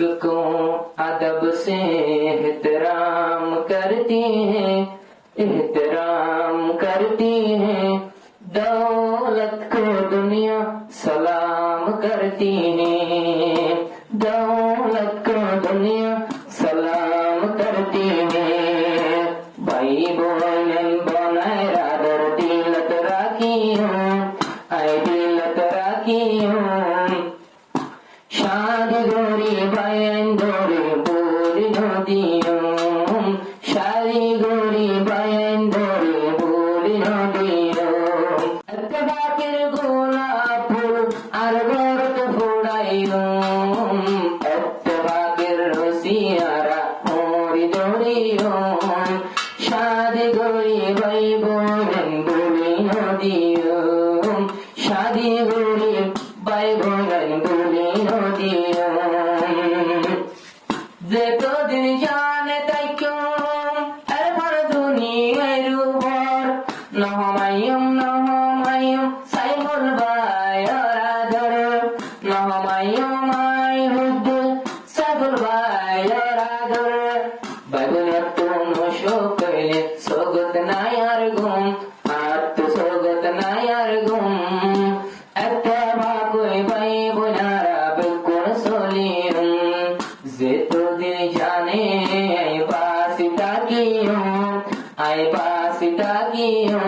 को अदब से एहतराम करती हैं, एहतराम करती हैं। दौलत को दुनिया सलाम करती है, दौलत को दुनिया सलाम करती है। भाई बहन बनाए रादर दिलत राखी हूँ, आए दिलत राखी हूँ। शादी गोरी बहन गोरी बोली नदी हूँ, शादी गोरी बहन गोरी बोली नदी हूँ। अत्तबाकिर गोलाप फूल আর গরত ফোড়াইম, অত্তবাকের রসিয়ারা মরি দড়িয়ম। শাদি গরি ভাই বোনেন বলি নদিয়ম, শাদি গরি ভাই বোনেন বলি নদিয়ম। যতদিন জানে তাইকুম এরপর দুনিয়ার উপর নহমায়ুম নহমায়ুম সাইমুল বায়রা ধর, নহমায়ুম আই হুদ্দুল সাইফুল বায়রা ধর। বাগুনের তুম শোকলে সোগত নাই আর গুম, আর তো সোগত নাই আর গুম। একটা বাকুই ভাই বোনারা বেকুন সলিম, যেতদিন জানে আই পাশে থাকিম, আই পাশে থাকিম।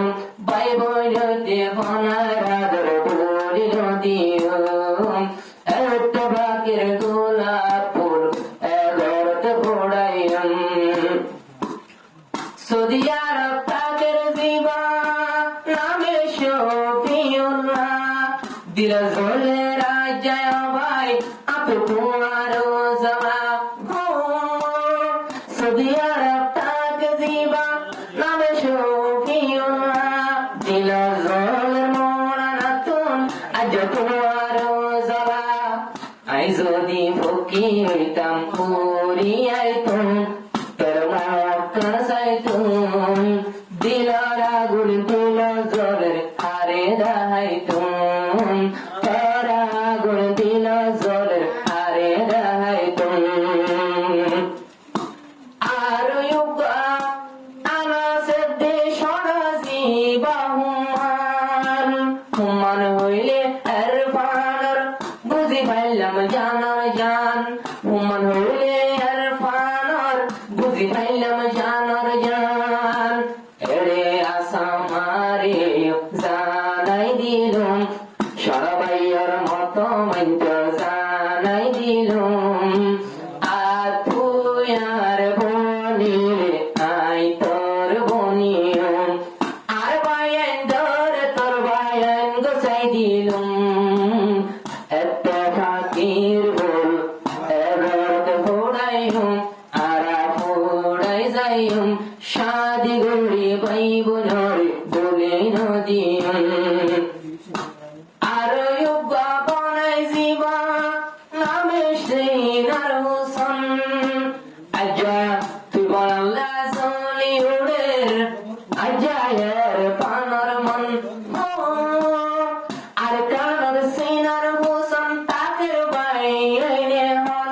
ভাই বোনতে বনারা ধর বলি নদিয়ম, একটা বাকের গোলাপ ফুল এগরত ফোড়াইম। সৌদি আরব তাকের দিবা নামে শফিউল্লাহ, দিল ঝোলে রাজায় ভাই আপে তোমারও জমা। সৌদি আরব তাকে দিবা নামে শফিউল্লাহ, দিল ঝোলের মোড়া নাতুন আজ তোমারও জমা। আই যদি ফকি হইতাম পুরি আইতুম, তোর মক্কা সাইতুম। দিলার আগুন দিল জলের হারে দাহাইতুম, তোর আগুন দিল জলের হারে দাহাইতুম। আর ইউকা আনাসের দেশ অনাজিবা হুম্মান, হুম্মান হইলে এরফানর বুঝি পাইলাম জানার জান। হুম্মান হইলে এরফানর বুঝি পাইলাম জানার জান। এড়ে আসামারে জানাই দিলুম, সবাইয়ের মতো মাইন্ত জানাই দিলুম। আর তুই আর বনিলে আই তোর বনিয়ম, আর বায়ান ধর তোর বায়ান গোসাই দিলুম। একটা ফাকির বল এগরত ফোড়াইম, আরা ফোড়াই যাইম। শাদি গরি ভাই বোনরে বলে নদিয়ম, আর ইউবা বনাই জিবা নামে সেইনার হোসন। আজা তুই বলাল্লা চলি উড়ের, আজা এর পানর মন। আর কানর সেইনার হোসন তাকের ভাই আইনে হন,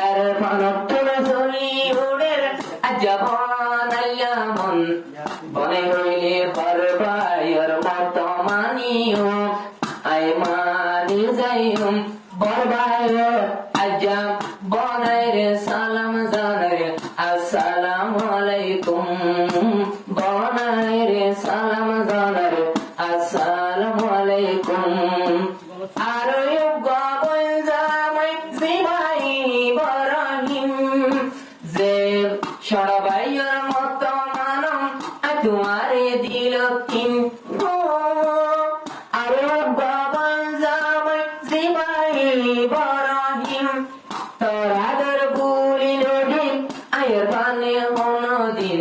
এর পানর তোর চলি উড়ের আজা বনাইয়া মন। বনে হইলে বরবাইয়ের মতো মানিও, আই মানি যাইম। বরবাইয়ের আজা বনাইরে সালাম জানাইরে আসসালামু আলাইকুম, বনাইরে সালাম জানাইরে আসসালামু আলাইকুম। আর ইউগা বই জামাই জিবাই ইব্রাহিম, যে সবাইয়ের মতো মানম তোমারে দিল কিন। আর বাবা জামাই জিবাই ইব্রাহিম, তোর আদর ভুলিল দিন আয়ের পানে হনদিন।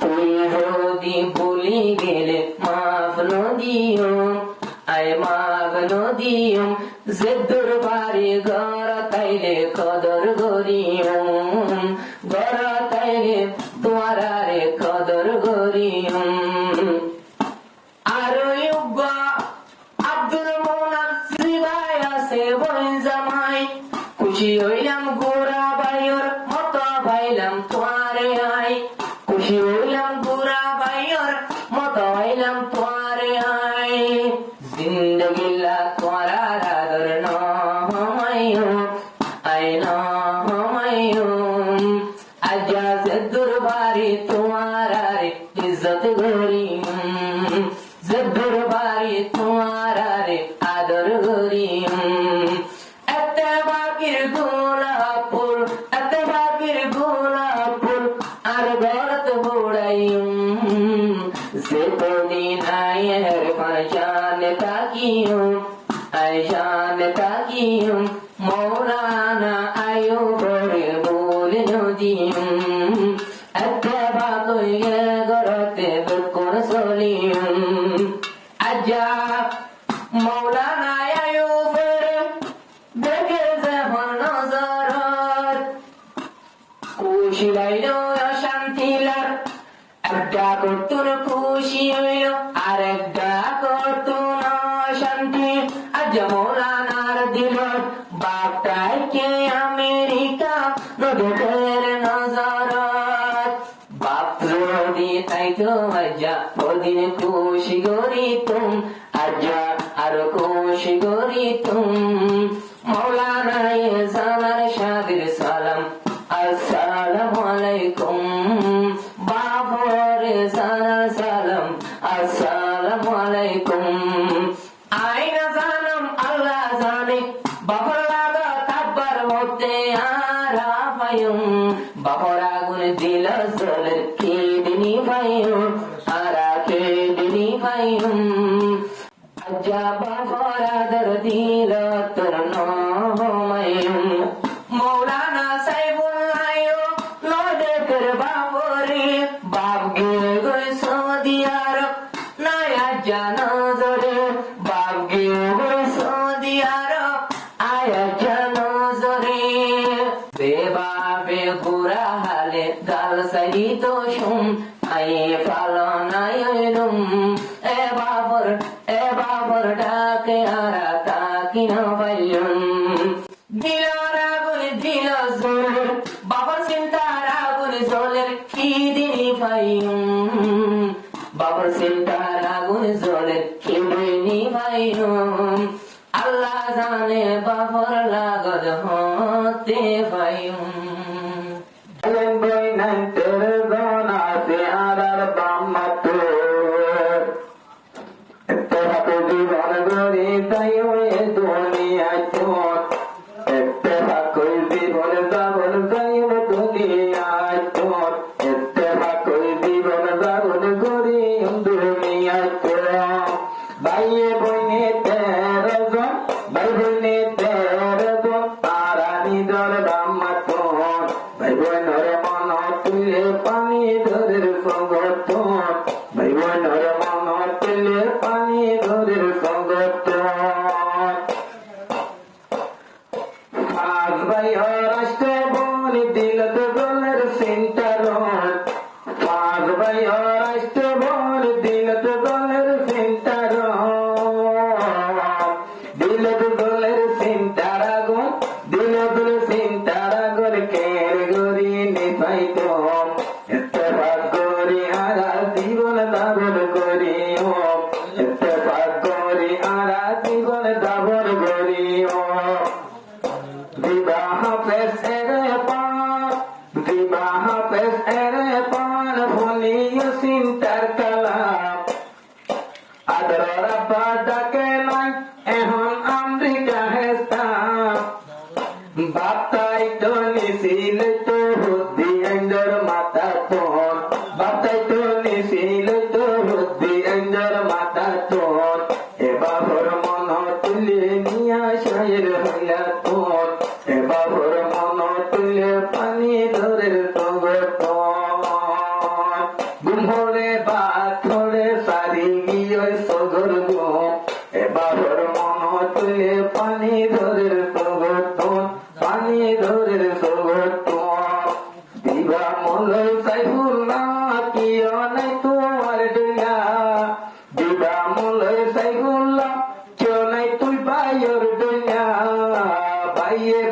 তুই যদি ভুলি গেলে মাফ নদিয়ম, আয় মাফ নদিয়ম। যে দরবারে ঘর তাইলে কদর গরিয়ম, ঘর তাইলে তোমার রে কদর গরিয়ম। আর ইউবা আব্দুল মোনাফ জিবাই আছে বই জামাই, খুশি হইলাম গোরা আইলাম তোয়ারে আই খুশি হইলাম পুরা ভাইয়র মতো আইলাম তোয়ারে আই জিন্দগিল্লা তোয়ারা আদর নমায়ু আই নমায়ু আজা জদ্দুর বাড়ি তোমারারে ইজ্জত গরিম জদ্দুর বাড়ি তোমারারে আদর গরিম এতে বাকির গোলাপুর এতে বাকির গোলাপুর আর গলত বুড়াইম সে দিন আয়ের পরশান তাকিও আইশান তাকিও মৌলানা আয়ো পরে বল নদীম এতে বাকইয়ে গরতে বেকুন সলিম আজা মৌলানা আয়ো পরে দেখে যেমন নজরত খুশি লাইল শান্তিলার একটা করতুন খুশি হইল আর একটা করতুন শান্তি আজ মৌলানার দিল বাপটাই কে আমেরিকা নদীর নজরত বাপ যদি তাই তো আজ্জা ওদিন খুশি করি তুম আজ্জা আরো খুশি করি তুম মৌলানা জানার শাদির সালাম আসসালামু আলাইকুম বাবরে জানার সালাম আসসালামু আলাইকুম আইনা জানাম আল্লাহ জানে বাবর লাগা তাব্বার হতে আরাফায়ুম বাবর আগুন দিল জলের কেদিনি পাইম আরা কেদিনি পাইম আজ্জা বাবর আদর দিল তোর নমায়ুম মৌলানা সাইফুল্লাহ নদেকের বাবরে বাপ গে গই সৌদি আরব নয়া জানজরে বাপ গে গই সৌদি আরব আয়া জানজরে বেবাবে বুড়া হালে গাল সাহি তো শুম আই ফালনায়ুম এ বাবর ডাকে আরা তাকি না পাইলুম দিলার আগুন দিল জোর বাবার চিন্তার আগুন জলের খিদিনি পাইম বাবার চিন্তার আগুন জলের খিদিনি পাইম আল্লাহ জানে বাবার লাগত হতে পাইম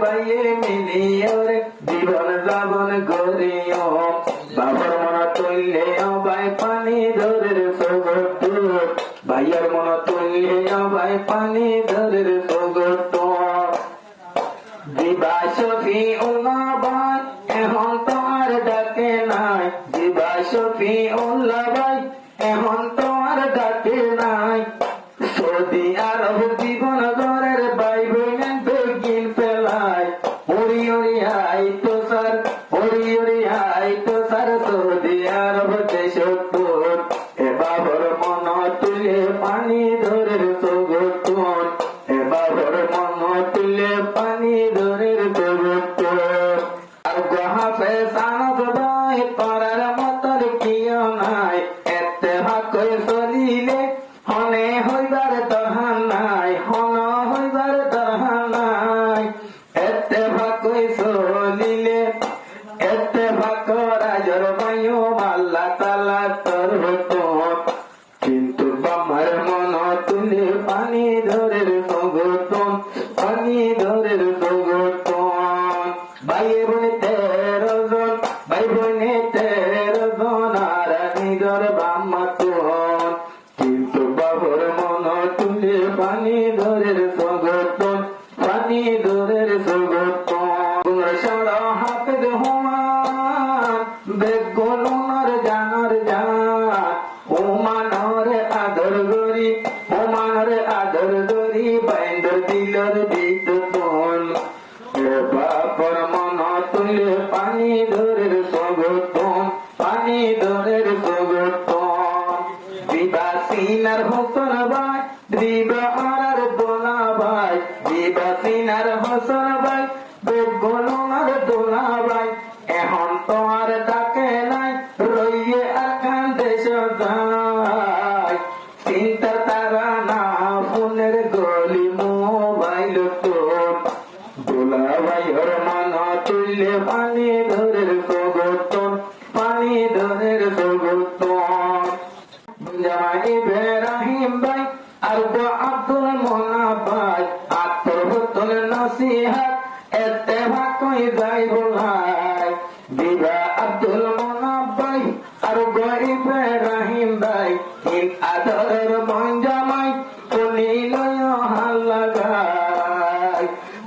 বাইয়ে মিলিয়ে জীবন যাবন গরিও বাবার মন তুললে ভাই পানি ধরের সগত ভাইয়ের মন তুললে ভাই পানি ধরের সগত দিবা শফি উল্লাহ ভাই এখন তো আর ডাকে নাই দিবা শফি উল্লাহ ভাই এখন তো আর ডাকে নাই সৌদি আরব জীবন ঘরের ভাই বোনের বেগিন পেলায় ওরি ওরি আই তো স্যার সৌদি আরব দেশ এ বাবর মন তুলে পানি ধরে সগতন এ বাবর মন তুলে পানি ধরে সগতন আর গহাফে সানব ভাই পরার মতর কিয় নাই এতে ভাগ চলিলে হনে হইবার তহান নাই হন হইবার তহান নাই এতে ভাগ চলিলে এতে ভাগ রাজর বায়ু আল্লাহ তাআলা তোর হতন কিন্তু বামার মন তুলে পানি ধরে সগতন পানি ধরে সগতন ভাই বোনে 13 জন ভাই বোনে 13 জন আর নিজর বাম্মাতন কিন্তু বাবর মন তুলে পানি ধরে সগতন পানি ধরে সগতন সারা হাফেজ হুমান বেগুনার জানার জান হুমানর আদর গরি হুমানর আদর গরি বাইন্দর দিলর বিদ্যুতন বাপর মন তুলে পানি ধরে সগতন পানি ধরে সগতন দিবা সিনার হোসন ভাই দিবা আর দোলা ভাই দিবা সিনার হোসন ভাই বেগুনার দোলা ভাই এখন তো আর ডাকে নাই রইয়ে আর কান্দে সদাই চিন্তা তারা না ফোনের গলি মোবাইল তোর দোলা ভাইয়ের মন তুললে পানি ধরে সগতন পানি ধরে সগতন জামাই ইব্রাহিম ভাই আর গো আব্দুল মোনা ভাই আত্মহতন নসিহত এতে ভাকই যাই বলাই দিবা আব্দুল মোনা ভাই আর গো ইব্রাহিম ভাই ইন আদরের মন জামাই তুলি লয় হাল লাগাই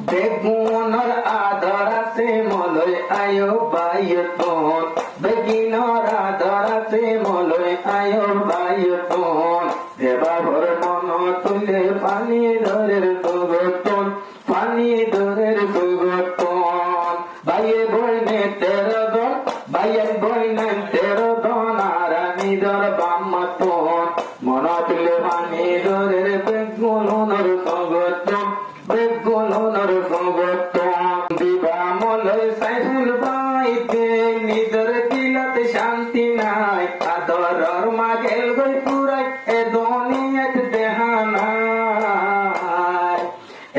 বেগুনর আদর আছে মলয় আয়ো বাইতন বেগিনর আদর আছে মলয় আয়ো বাইতন দেবাভর মন তুলে পানি ধরে সগতন পানি ধরে সগতন ভাইয়ে বইনে 13 জন ভাইয়ে বইনে 13 জন আর নিজর বাম্মাতন মন তুলে পানি ধরে বেগুনর সগতন বেগুনর সগতন দিবা মলয় সাইফুল ভাইতে নিজর দিলত শান্তি নাই আদরর মাগেল গই পুরাই এ দুনিয়াত দেহানাই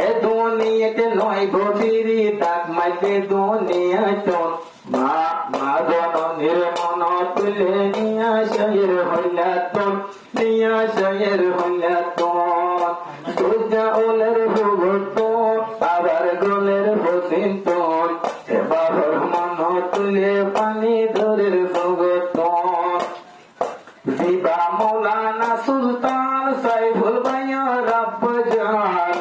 এ দুনিয়াতে নয় গভীরি তাক মাইতে দুনিয়াতন মা মা জননীর মন তুলে নিয়া শয়ের হইলাতন নিয়া শয়ের হইলাতন সুজা ওলের ভুগতন আবার গোলের ভসিন্তন এ বাবর মন তুলে পানি ধরে সগতন দিবা মৌলানা সুলতান সাইফুল ভাইয়ার আব্বাজান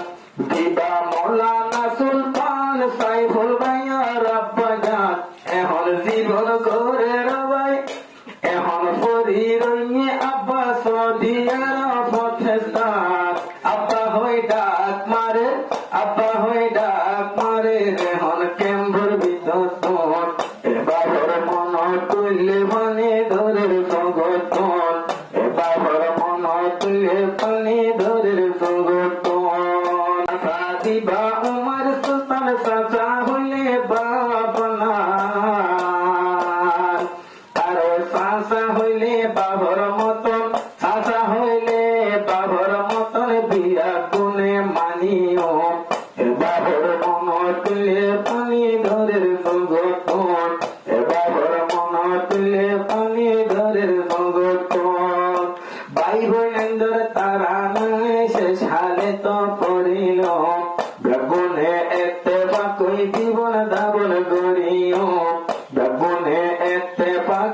দিবা মৌলানা সুলতান সাইফুল ভাইয়ার আব্বাজান এখন জীবন করে রবাই এখন পরি রইয়ে আব্বা সৌদি আরব পথেস্তান আব্বা হই ডাক মারে আব্বা হই ডাক মারে এখন কেম্বর বিদ্যুতন এ বাবর মন তুলে পানি ধরে সগতন এ বাবর মন তুলে পানি ধরে সগতন দিবা উমর সুলতান চাচা হইলে বাবনা আরো চাচা হইলে বাবর মতন চাচা হইলে বাবর মতন বিয়া গুনে মানিও এ বাবর মন তুলে পানি ধরে সগতন এ বাবর মন তুলে পানি ধরে সগতন ভাই বোনেন্দর তারা নাই শেষ হালে তো পড়িল বেগুনে এতে বাকই জীবন দাবন গড়িও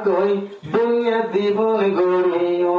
কই দুনিয়া জীবন গড়িও